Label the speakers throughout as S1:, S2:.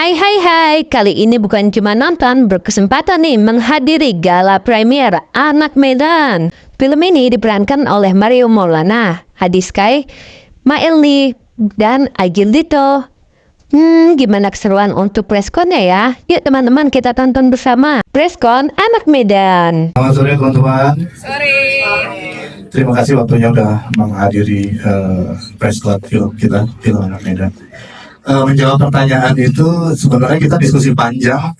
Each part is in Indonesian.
S1: Hai, kali ini bukan cuma nonton, berkesempatan nih menghadiri gala premier Anak Medan. Film ini diperankan oleh Mario Maulana, Hadi Sky, Maelni, dan Agil Dito. Gimana keseruan untuk preskonnya ya? Yuk teman-teman kita tonton bersama Preskon Anak Medan.
S2: Selamat sore teman-teman.
S3: Sore.
S2: Terima kasih waktunya udah menghadiri press club film kita, film Anak Medan. Menjawab pertanyaan itu sebenarnya kita diskusi panjang.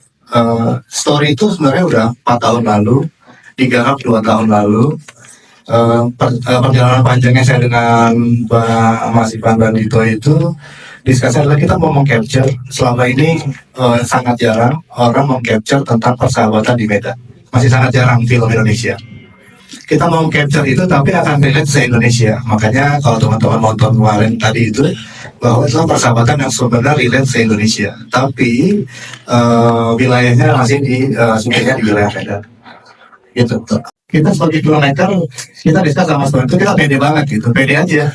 S2: Story itu sebenarnya udah 4 tahun lalu, digarap 2 tahun lalu. Perjalanan panjangnya saya dengan Mas Ivan dan Dito itu diskusi adalah kita mau meng-capture selama ini sangat jarang orang meng-capture tentang persahabatan di Medan. Masih sangat jarang film Indonesia. Kita mau capture itu tapi akan relate se-Indonesia. Makanya kalau teman-teman nonton kemarin tadi itu bahwa itu persahabatan yang sebenarnya relate se-Indonesia. Tapi wilayahnya masih di sumbernya di wilayah Medan. Gitu. Kita sebagai filmmaker kita diskus sama teman itu kita pede banget gitu, pede aja.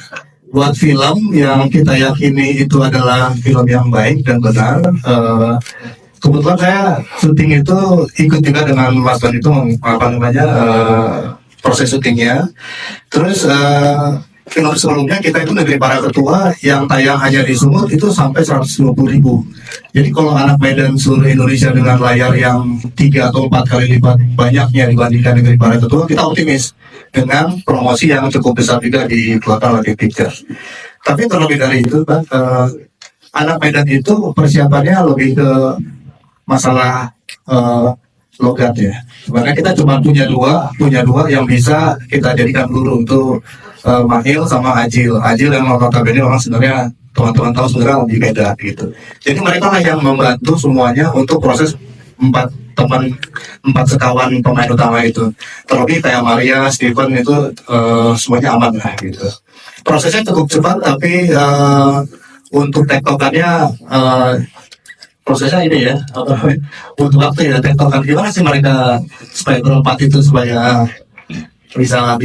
S2: Buat film yang kita yakini itu adalah film yang baik dan benar. Kebetulan saya syuting itu ikut juga dengan Mas Ban itu proses syutingnya. Terus film sebelumnya kita itu Negeri Para Ketua yang tayang hanya di Sumut itu sampai 120.000. Jadi kalau Anak Medan seluruh Indonesia dengan layar yang 3 atau 4 kali lipat banyaknya dibandingkan Negeri Para Ketua, kita optimis dengan promosi yang cukup besar juga dikeluarkan oleh Pictures. Tapi terlebih dari itu, Anak Medan itu persiapannya lebih ke masalah logat ya. Sebenarnya kita cuma punya dua yang bisa kita jadikan guru untuk Mahil sama Ajil yang notabene orang sebenarnya teman-teman tahu sebenarnya di Medan gitu. Jadi mereka lah yang membantu semuanya untuk proses 4 sekawan pemain utama itu. Terlebih kayak Maria, Steven itu semuanya aman lah gitu. Prosesnya cukup cepat tapi untuk tektokannya prosesnya ini ya, butuh waktu ya, tektokan gimana sih mereka supaya berempat itu supaya bisa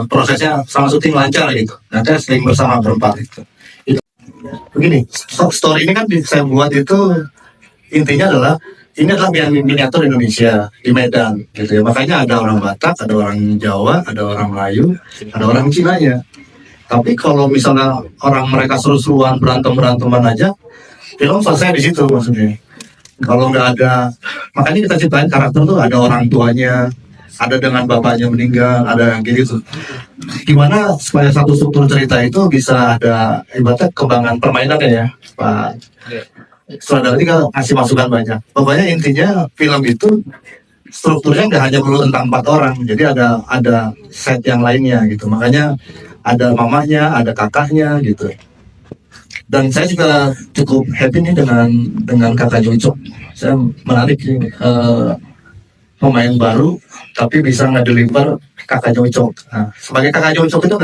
S2: prosesnya sama syuting lancar gitu. Nanti sering bersama berempat itu. Begini, story ini kan saya buat itu intinya adalah ini adalah miniatur Indonesia di Medan gitu ya. Makanya ada orang Batak, ada orang Jawa, ada orang Melayu, ada orang Cina ya. Tapi kalau misalnya orang mereka seru-seruan beranteman aja, film selesai di situ maksudnya. Kalau nggak ada, makanya kita ceritain karakter tuh ada orang tuanya, ada dengan bapaknya meninggal, ada yang gitu. Gimana supaya satu struktur cerita itu bisa ada ibaratnya kembangan permainannya ya, Pak. Sutradara ini kasih masukan banyak. Pokoknya intinya film itu strukturnya nggak hanya perlu tentang 4 orang, jadi ada set yang lainnya gitu. Makanya ada mamanya, ada kakaknya gitu. Dan saya juga cukup happy nih dengan kakak Jocok. Saya menarik nih, pemain baru tapi bisa ngedeliver kakak Jocok. Nah, sebagai kakak Jocok itu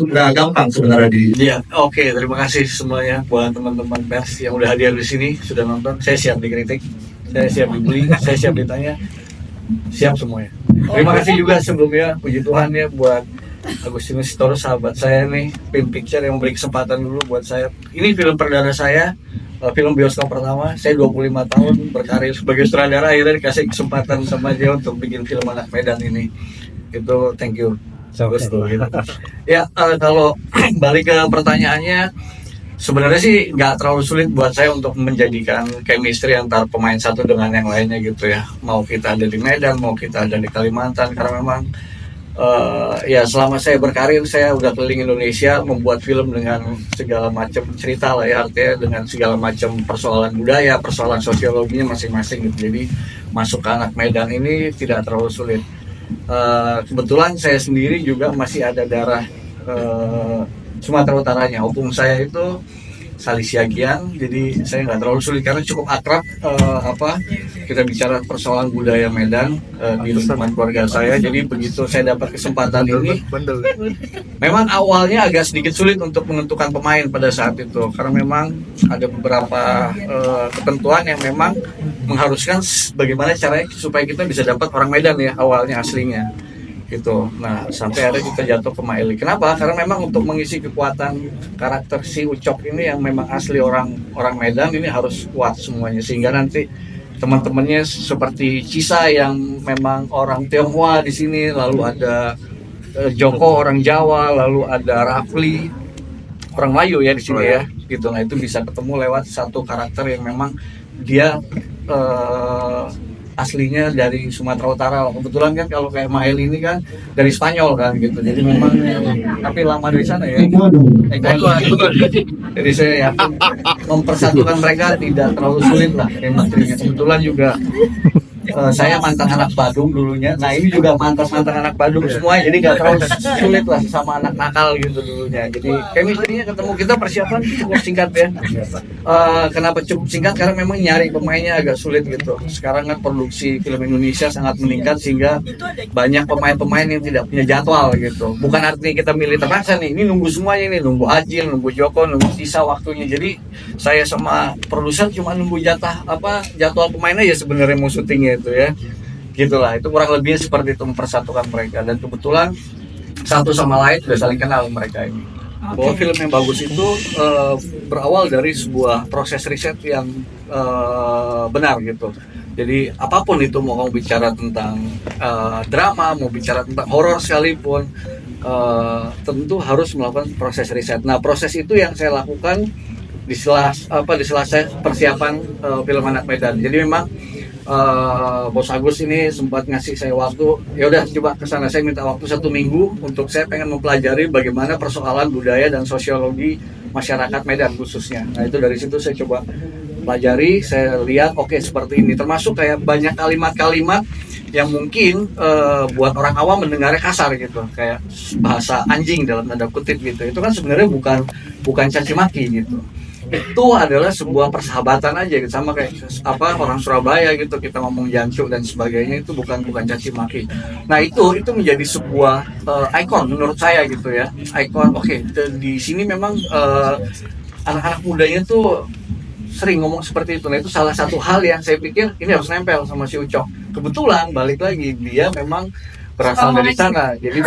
S2: nggak gampang sebenarnya di.
S3: Iya, oke. Terima kasih semuanya buat teman-teman pers yang udah hadir di sini, sudah nonton. Saya siap dikritik, saya siap dibully, saya siap ditanya, siap semuanya. Terima kasih juga sebelumnya, puji Tuhan ya buat Agustinus Sitoro, sahabat saya nih, Film Picture yang memberi kesempatan dulu buat saya. Ini film perdana saya, film bioskop pertama. Saya 25 tahun berkarir sebagai sutradara, akhirnya dikasih kesempatan sama dia untuk bikin film Anak Medan ini. Itu thank you. Gitu. Ya, kalau balik ke pertanyaannya, sebenarnya sih nggak terlalu sulit buat saya untuk menjadikan chemistry antar pemain satu dengan yang lainnya gitu ya. Mau kita ada di Medan, mau kita ada di Kalimantan, karena memang ya selama saya berkarir saya udah keliling Indonesia membuat film dengan segala macam cerita lah ya, artinya dengan segala macam persoalan budaya, persoalan sosiologinya masing-masing gitu. Jadi masuk ke Anak Medan ini tidak terlalu sulit. Kebetulan saya sendiri juga masih ada darah Sumatera Utaranya. Opung saya itu Salisiagian, jadi saya nggak terlalu sulit karena cukup akrab kita bicara persoalan budaya Medan di lingkungan keluarga saya. Jadi begitu saya dapat kesempatan ini, memang awalnya agak sedikit sulit untuk menentukan pemain pada saat itu karena memang ada beberapa ketentuan yang memang mengharuskan bagaimana caranya supaya kita bisa dapat orang Medan ya awalnya aslinya. gitu. Nah sampai akhirnya kita jatuh ke Maeli. Kenapa? Karena memang untuk mengisi kekuatan karakter si Ucok ini yang memang asli orang Medan ini harus kuat semuanya, sehingga nanti teman-temannya seperti Cisa yang memang orang Tionghoa di sini, lalu ada Joko orang Jawa, lalu ada Rafli orang Melayu ya di sini ya gitu. Nah itu bisa ketemu lewat satu karakter yang memang dia aslinya dari Sumatera Utara. Kebetulan kan kalau kayak Mael ini kan dari Spanyol kan gitu, jadi memang tapi lama dari sana ya. Ecuador. Jadi saya yakin mempersatukan mereka tidak terlalu sulit lah chemistry-nya. Kebetulan juga saya mantan anak Badung dulunya. Nah ini juga mantan anak Badung semua, jadi gak terlalu sulit lah sama anak nakal gitu dulunya. Jadi chemistry-nya ketemu, kita persiapan cukup singkat ya. Kenapa cukup singkat? Karena memang nyari pemainnya agak sulit gitu. Sekarang kan produksi film Indonesia sangat meningkat sehingga banyak pemain-pemain yang tidak punya jadwal gitu. Bukan artinya kita milih terpaksa nih, ini nunggu semuanya nih, nunggu Ajil, nunggu Joko, nunggu Sisa waktunya. Jadi saya sama produser cuma nunggu jadwal pemainnya ya sebenarnya mau syutingnya itu ya. Gitulah, itu kurang lebih seperti itu mempersatukan mereka, dan kebetulan satu sama lain sudah saling kenal mereka ini. Bahwa film yang bagus itu berawal dari sebuah proses riset yang benar gitu. Jadi apapun itu, mau kamu bicara tentang drama, mau bicara tentang horor sekalipun, tentu harus melakukan proses riset. Nah proses itu yang saya lakukan di sela saya persiapan film Anak Medan. Jadi memang Bos Agus ini sempat ngasih saya waktu, ya udah coba kesana, saya minta waktu 1 minggu untuk saya pengen mempelajari bagaimana persoalan budaya dan sosiologi masyarakat Medan khususnya. Nah itu dari situ saya coba pelajari, saya lihat oke, seperti ini, termasuk kayak banyak kalimat-kalimat yang mungkin buat orang awam mendengarnya kasar gitu, kayak bahasa anjing dalam tanda kutip gitu. Itu kan sebenarnya bukan caci maki gitu. Itu adalah sebuah persahabatan aja gitu, sama kayak orang Surabaya gitu, kita ngomong jancuk dan sebagainya, itu bukan caci maki. Nah itu menjadi sebuah ikon menurut saya gitu ya, ikon. Oke, di sini memang anak-anak mudanya tuh sering ngomong seperti itu. Nah itu salah satu hal yang saya pikir ini harus nempel sama si Ucok. Kebetulan balik lagi dia memang berasal dari sana, jadi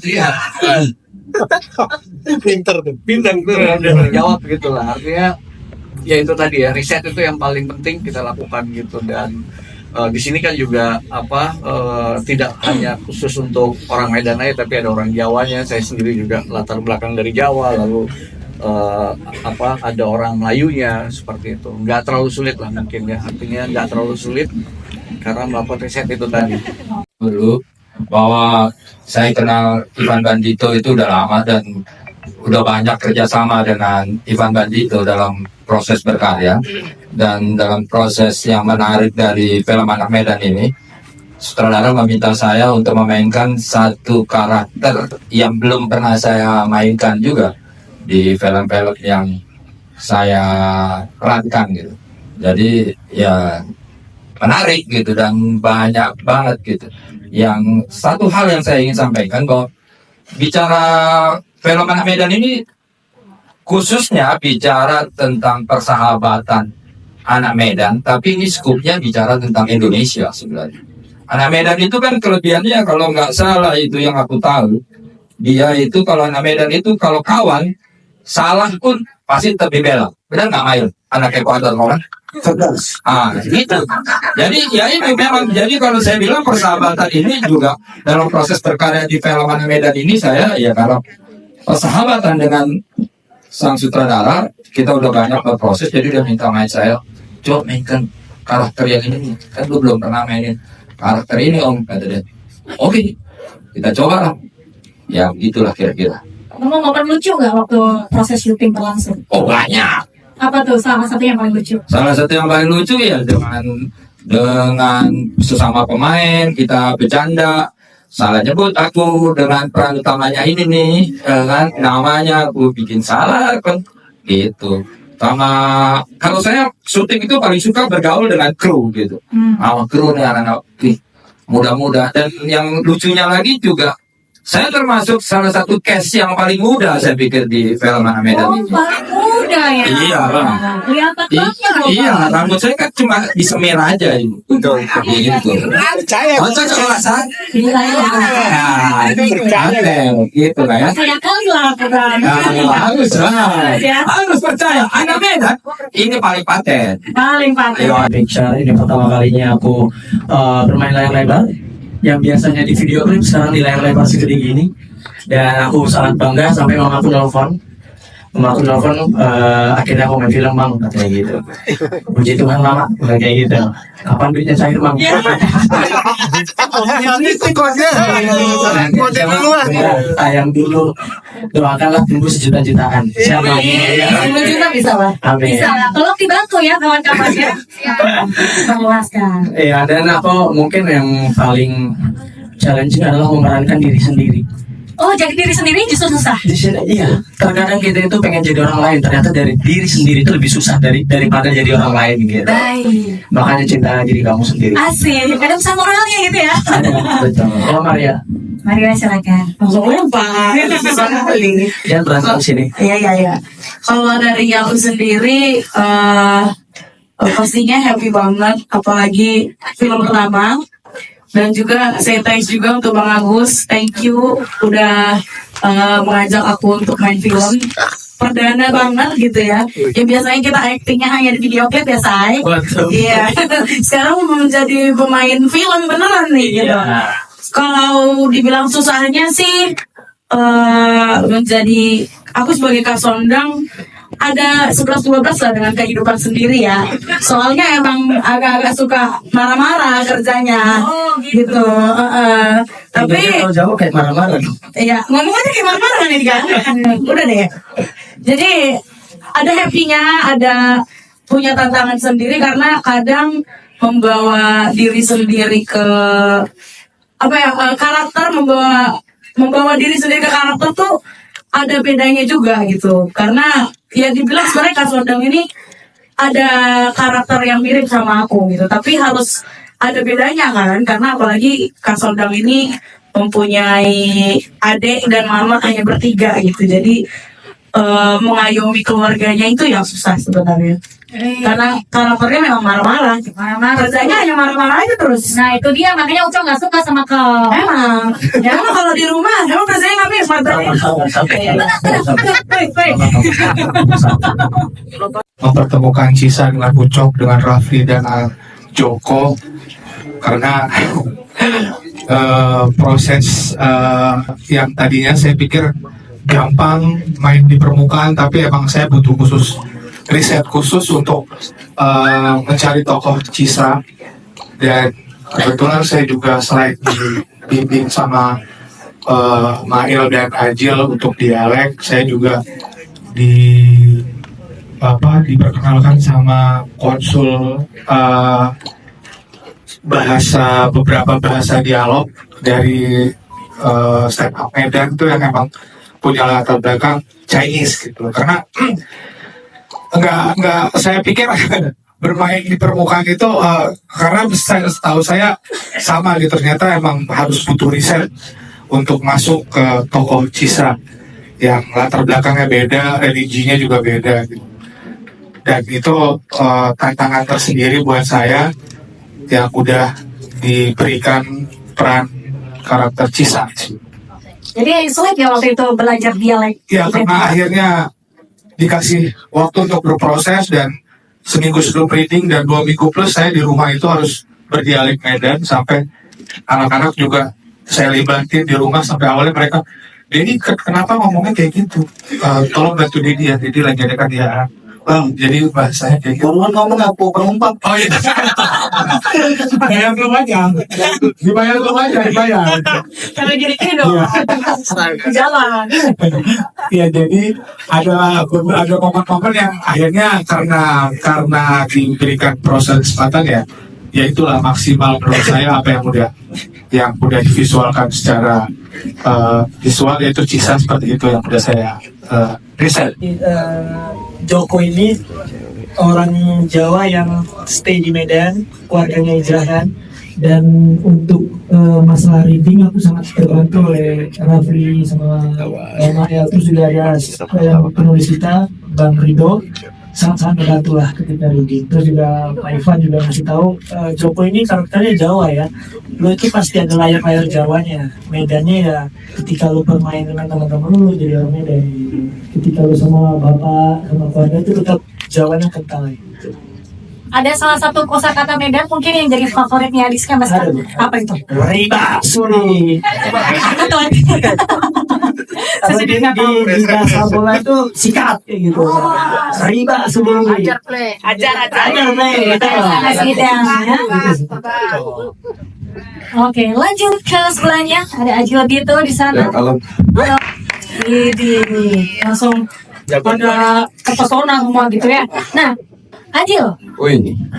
S3: iya. pinter tuh jawab gitulah. Artinya ya itu tadi ya, riset itu yang paling penting kita lakukan gitu. Dan di sini kan juga tidak hanya khusus untuk orang Medan aja, tapi ada orang Jawanya. Saya sendiri juga latar belakang dari Jawa, lalu ada orang Melayunya, seperti itu. Nggak terlalu sulit lah mungkin ya, artinya nggak terlalu sulit karena melakukan riset itu tadi.
S4: Dulu bahwa saya kenal Ivan Bandito itu udah lama dan udah banyak kerjasama dengan Ivan Bandito dalam proses berkarya, dan dalam proses yang menarik dari film Anak Medan ini, sutradara meminta saya untuk memainkan satu karakter yang belum pernah saya mainkan juga di film-film yang saya perankan gitu. Jadi ya menarik gitu dan banyak banget gitu. Yang satu hal yang saya ingin sampaikan, bahwa bicara film Anak Medan ini khususnya bicara tentang persahabatan anak Medan, tapi ini skupnya bicara tentang Indonesia sebenarnya. Anak Medan itu kan kelebihannya, kalau nggak salah itu yang aku tahu, dia itu kalau anak Medan itu kalau kawan salah pun pasti tetap dibela. Benar nggak Mail? Anak Ecuador kan? Gitu. Jadi ya ini memang, jadi kalau saya bilang persahabatan ini juga dalam proses berkarya di film Anak Medan ini, saya ya kalau persahabatan dengan sang sutradara, kita udah banyak berproses. Jadi dia minta main saya, coba mainkan karakter yang ini, kan lu belum pernah mainin karakter ini om, kata dia. Oke, kita coba lah. Ya gitulah kira-kira.
S5: Momen lucu nggak waktu proses syuting berlangsung?
S4: Oh banyak.
S5: Apa tuh salah satu yang paling lucu?
S4: Salah satu yang paling lucu ya dengan sesama pemain kita bercanda. Salah nyebut aku dengan peran utamanya ini nih, kan namanya aku bikin salah kan, gitu. Sama kalau saya syuting itu paling suka bergaul dengan kru gitu. Sama kru nih anak-anak muda-muda, dan yang lucunya lagi juga saya termasuk salah satu cast yang paling muda saya pikir di film Anak Medan
S5: Oh,
S4: ini.
S5: paling muda ya.
S4: Iya, Bang.
S5: Kelihatan banget. loh,
S4: Iya,
S5: Bang.
S4: rambut saya kan cuma disemir aja ini. Betul. Gitu. Oh, cocok lah, San.
S5: Gila ya.
S4: Nah, gitu lah ya.
S5: Saya kali lah bukan.
S4: Harus lah.
S5: Ya.
S4: Harus percaya. Anak Medan ini paling paten.
S5: Paling paten.
S4: Ayo,
S6: Picture ini pertama kalinya aku bermain layar lebar yang biasanya di video klip sekarang di layar lebar segede gini, dan aku sangat bangga sampai mama aku nelfon akhirnya aku main film bang, katanya gitu. Puji Tuhan lama udah kayak gitu, kapan duitnya cair bang? Tayang dulu, doakanlah tembus juta-jutaan. Siapa?
S5: 10 juta bisa lah.
S6: Amin.
S5: Bisa lah. Tolong dibantu ya kawan-kawan ya. Meluaskan.
S6: Iya, dan aku mungkin yang paling challenging adalah memerankan diri sendiri.
S5: Oh, jadi diri sendiri justru susah.
S6: Di sini, iya, terkadang kita itu pengen jadi orang lain, ternyata dari diri sendiri itu lebih susah daripada jadi orang lain gitu.
S5: Baik.
S6: Makanya cinta diri kamu sendiri.
S5: Asik. Ada pesan moralnya gitu ya.
S6: Betul. Oh Maria,
S5: Mari silakan.
S7: Langsung lempar.
S6: jangan berantem sini.
S7: Iya. Kalau dari aku sendiri, pastinya happy banget, apalagi film pertama. Dan juga saya thanks juga untuk Bang Agus, thank you udah mengajak aku untuk main film. Perdana banget gitu ya. Yang biasanya kita actingnya hanya di video klip ya, Say. Iya. Sekarang menjadi pemain film beneran nih gitu. Kalau dibilang susahnya sih menjadi aku sebagai Kasondang ada 11-12 lah dengan kehidupan sendiri ya. Soalnya emang agak-agak suka marah-marah kerjanya.
S5: Oh,
S7: gitu. Tapi
S6: kalau jauh kayak marah-marah.
S7: iya, ngomong aja kayak marah-marah nih kan. Udah deh. Jadi ada happy-nya, ada punya tantangan sendiri karena kadang membawa diri sendiri ke karakter, membawa diri sendiri ke karakter tuh ada bedanya juga gitu. Karena ya dibilang sebenarnya Kasondang ini ada karakter yang mirip sama aku gitu, tapi harus ada bedanya kan, karena apalagi Kasondang ini mempunyai adik dan mama hanya bertiga gitu, jadi mengayomi keluarganya itu yang susah sebenarnya. Karena karakternya memang marah-marah, kerjanya hanya marah-marah aja terus.
S5: Nah itu dia makanya Uco nggak suka sama kau.
S7: Emang kalau di rumah emang kerjanya ngapain marah-marah.
S2: Mempertemukan Cisa dengan Ucok, dengan Rafli dan Joko, karena proses yang tadinya saya pikir gampang main di permukaan, tapi emang saya butuh riset khusus untuk mencari tokoh Cisa, dan kebetulan saya juga selain dibimbing sama Mail dan Ajil untuk dialek, saya juga diperkenalkan sama konsul beberapa bahasa dialog dari stand up Medan itu yang emang punya latar belakang Chinese gitu, karena enggak saya pikir bermain di permukaan itu karena setahu saya sama gitu, ternyata emang harus butuh riset untuk masuk ke tokoh Cisa yang latar belakangnya beda, religinya juga beda gitu. Dan itu tantangan tersendiri buat saya yang udah diberikan peran karakter Cisa.
S5: Jadi sulit ya waktu itu belajar dialek.
S2: Ya, karena akhirnya dikasih waktu untuk berproses, dan seminggu sebelum reading dan 2 minggu plus saya di rumah itu harus berdialek Medan, sampai anak-anak juga saya libatin di rumah, sampai awalnya mereka, Dedi kenapa ngomongnya kayak gitu, tolong bantu Dedi ya, Dedi lagi ada kerjaan Bang, jadi bahasanya kayak gitu.
S6: Ngomong aku pengumpat.
S2: Oh iya. Bayar belum aja. Dibayar belum aja, dibayar.
S7: Karena gini dong. Jalan.
S2: Ya, jadi ada momen-momen yang akhirnya karena diberikan proses kesempatan ya itulah maksimal menurut saya apa yang udah divisualkan secara visual, yaitu Cisa seperti itu yang udah saya riset.
S8: Joko ini orang Jawa yang stay di Medan, keluarganya hijrah kan. Dan untuk masalah reading aku sangat terbantu oleh Rafli sama Mael, terus juga ada yang penulis kita Bang Rido, sangat-sangat membantu lah ketika reading. Terus juga Pak Ivan juga ngasih tahu Joko ini karakternya Jawa ya, lu itu pasti ada layar-layar Jawanya. Medannya ya ketika lu bermain dengan teman-teman lu jadi orang Medan gitu. Ketika lu sama bapak sama keluarga itu tetap Jawanya kental gitu.
S5: Ada salah satu kosakata Medan mungkin yang jadi favoritnya Adiska Mas.
S8: Ada.
S5: Apa itu?
S8: Riba Suri. Kalau di bahasa bola itu sikat kayak gitu. Riba Suri.
S5: Ajar play. Gitu ya. Oke, lanjut ke sebelahnya. Ada Ajil Bito di sana. Halo. Ini langsung pada terpesona semua gitu ya. Nah, Ajil,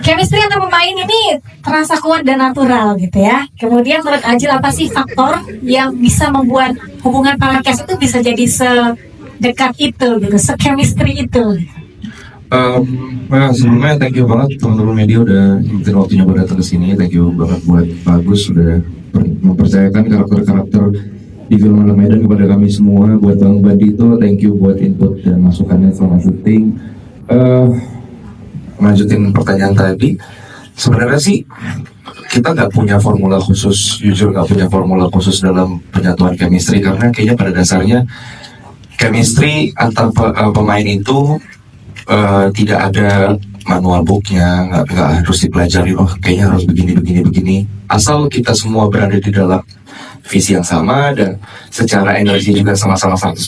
S5: chemistry antar pemain ini terasa kuat dan natural gitu ya. Kemudian menurut Ajil apa sih faktor yang bisa membuat hubungan para cast itu bisa jadi sedekat itu gitu, se-chemistry itu?
S9: Sebelumnya thank you banget teman-teman media udah nyempetin waktunya buat datang ke sini. Thank you banget buat Bagus udah mempercayakan karakter-karakter di film Anak Medan kepada kami semua. Buat Bang Bandito, thank you buat input dan masukannya selama syuting. Lanjutin pertanyaan tadi, sebenarnya sih kita nggak punya formula khusus, jujur nggak punya formula khusus dalam penyatuan chemistry, karena kayaknya pada dasarnya chemistry antar pemain itu tidak ada manual booknya, nggak harus dipelajari, oh kayaknya harus begini, asal kita semua berada di dalam visi yang sama dan secara energi juga sama-sama 100%,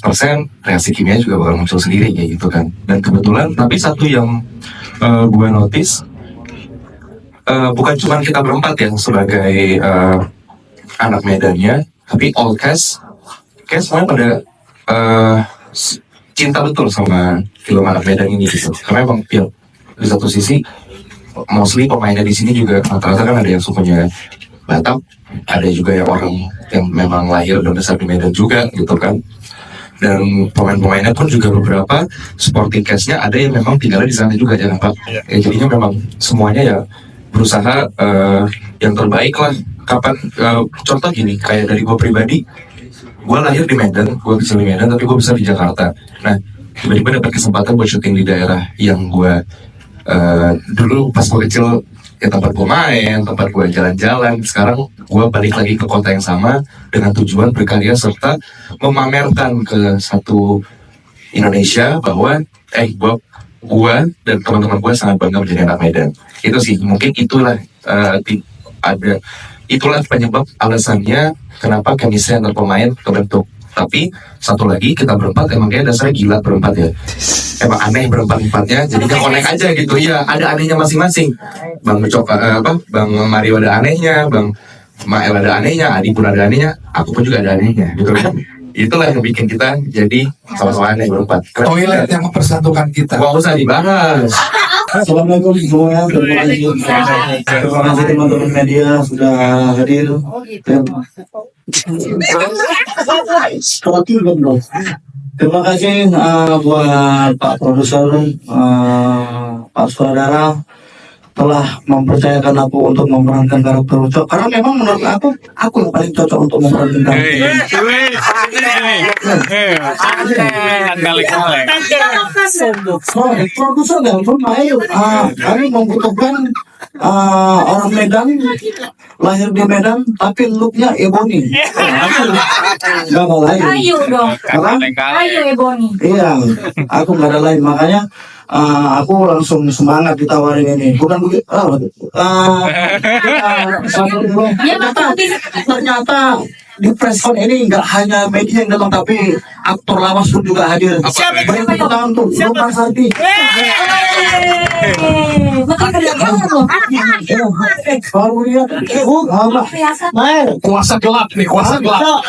S9: reaksi kimia juga bakal muncul sendiri kayak gitu kan. Dan kebetulan, tapi satu yang gue notice, bukan cuma kita berempat ya sebagai anak Medannya, tapi all cast semuanya pada cinta betul sama film Anak Medan ini gitu. Karena emang ya, di satu sisi mostly pemainnya di sini juga rata-rata kan ada yang sukunya Batak, ada juga yang orang yang memang lahir dan besar di Medan juga gitu kan. Dan pemain-pemainnya pun juga beberapa supporting cast-nya ada yang memang tinggalnya di sana juga, jangan Pak. Ya, jadinya memang semuanya ya berusaha yang terbaik lah. Contoh gini, kayak dari gue pribadi, gue lahir di Medan, gue kecil di Medan, tapi gue besar di Jakarta. Nah, tiba-tiba dapat kesempatan buat syuting di daerah yang gue dulu pas gue kecil ya tempat gue main, tempat gue jalan-jalan. Sekarang gue balik lagi ke kota yang sama dengan tujuan berkarya serta memamerkan ke satu Indonesia bahwa gue dan teman-teman gue sangat bangga menjadi anak Medan. Itu sih mungkin itulah itulah penyebab alasannya kenapa chemistry antar pemain terbentuk. Tapi satu lagi, kita berempat emang kayak dasarnya gila berempat ya. Emang aneh berempat-empatnya, jadi kan connect aja gitu. Iya, ada anehnya masing-masing. Bang Bang Mario ada anehnya, Bang Mael ada anehnya, Adi pun ada anehnya, aku pun juga ada anehnya gitu kan. Itulah yang bikin kita jadi sama-sama aneh berempat.
S10: Toilet yang mempersatukan kita.
S9: Gak usah dibahas.
S11: Assalamualaikum semuanya. Terima kasih teman-teman media sudah hadir. Terima kasih buat Pak Produser, Pak Saudara telah mempercayakan aku untuk memerankan karakter Ucok, karena memang menurut aku yang paling cocok untuk memerankan karakter. Produser dan pemain kami membutuhkan orang Medan, lahir di Medan tapi looknya Ebony. Gak mau lain.
S5: Ayo dong. Ayo Ebony.
S11: Iya, aku gak ada lain, makanya aku langsung semangat ditawarin ini. Bukan begitu. Ternyata di preskon ini nggak hanya media yang datang, tapi aktor lawas pun juga hadir. Beri tepuk tangan untuk Lukman Sardi. Baru lihat,
S10: Kuasa gelap nih, kuasa gelap.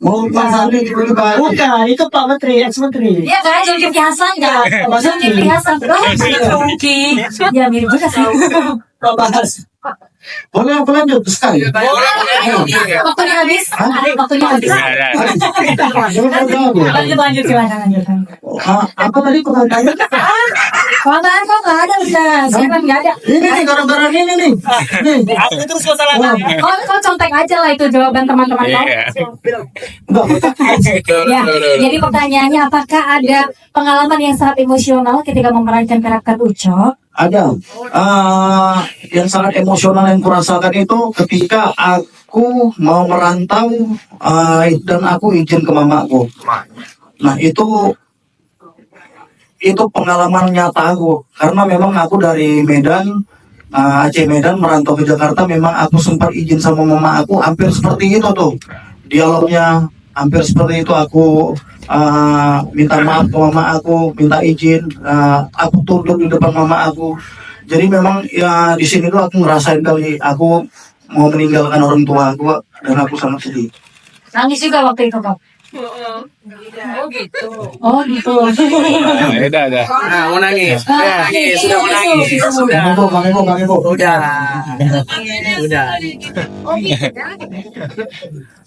S11: Lukman Sardi tiba-tiba.
S8: Bukan, itu Pak Menteri, ex-menteri.
S5: Iya kan, Zulkifli Hasan kan? Zulkifli Hasan. Zulki. Ya mirip juga sih.
S8: Pak Bahas.
S11: Boleh aku lanjut sekali?
S5: Waktunya habis. Waktunya habis. Lanjut silakan lanjutkan.
S11: Apa tadi pertanyaannya?
S5: Pertanyaan kok nggak ada udah, siapa nggak ada?
S11: Ini nih gara-gara ini nih. Nih.
S5: Terus kau contek aja lah itu jawaban teman-teman kau. Ya, jadi pertanyaannya apakah ada pengalaman yang sangat emosional ketika memerankan karakter Ucok?
S11: Ada. Yang sangat emosional yang kurasakan itu ketika aku mau merantau dan aku izin ke mamaku. Nah itu pengalaman nyata aku karena memang aku dari Medan, Aceh Medan merantau ke Jakarta, memang aku sempat izin sama mama aku hampir seperti itu tuh dialognya, hampir seperti itu. Aku minta maaf ke mama aku, minta izin, aku tuntut di depan mama aku. Jadi memang ya di sini tuh aku ngerasain kali aku mau meninggalkan orang tua aku dan aku sangat sedih.
S5: Nangis juga waktu itu kau. Oh gitu.
S10: Udah. Nah, mau nangis. Sudah mau nangis.
S11: Bang Ebo.
S10: Udah.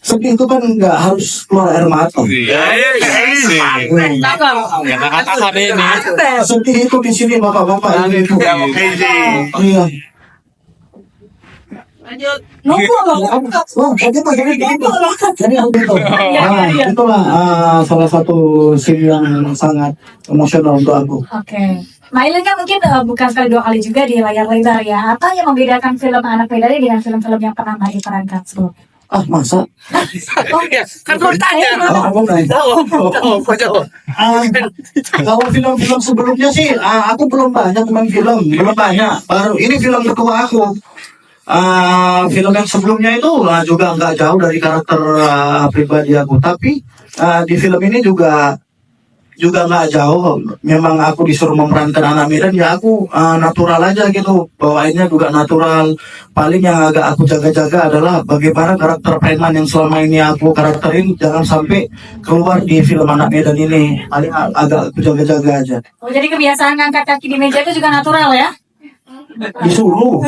S11: Sedih itu kan nggak harus keluar air mata.
S10: Kata-kata ini.
S11: Sedih itu di sini bapak-bapak ini itu. Iya.
S5: Nunggu loh.
S11: Itulah salah satu scene yang sangat emosional untuk aku.
S5: Oke. Mailin kan mungkin bukan sekali dua kali juga di layar lebar ya. Apa yang membedakan film Anak Medan dengan film-film yang pernah Mari perankan sebelumnya?
S11: Masa?
S10: Kan lu tanya.
S11: Kalau film-film sebelumnya sih, aku belum banyak main film, belum banyak. Baru ini film kedua aku. Film yang sebelumnya itu juga nggak jauh dari karakter pribadi aku, tapi di film ini juga nggak jauh. Memang aku disuruh memerankan anak Medan, ya aku natural aja gitu, bawainnya juga natural. Paling yang agak aku jaga-jaga adalah bagaimana karakter preman yang selama ini aku karakterin jangan sampai keluar di film Anak Medan ini. Paling agak aku jaga-jaga aja.
S5: Oh, jadi kebiasaan ngangkat kaki di meja itu juga natural ya?
S11: Disuruh.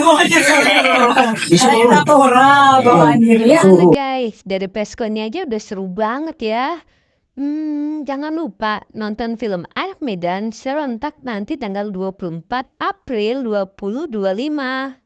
S5: Natural bawaan diri ya.
S1: Guys, dari Peskonnya aja udah seru banget ya. Jangan lupa nonton film Anak Medan serentak nanti tanggal 24 April 2025.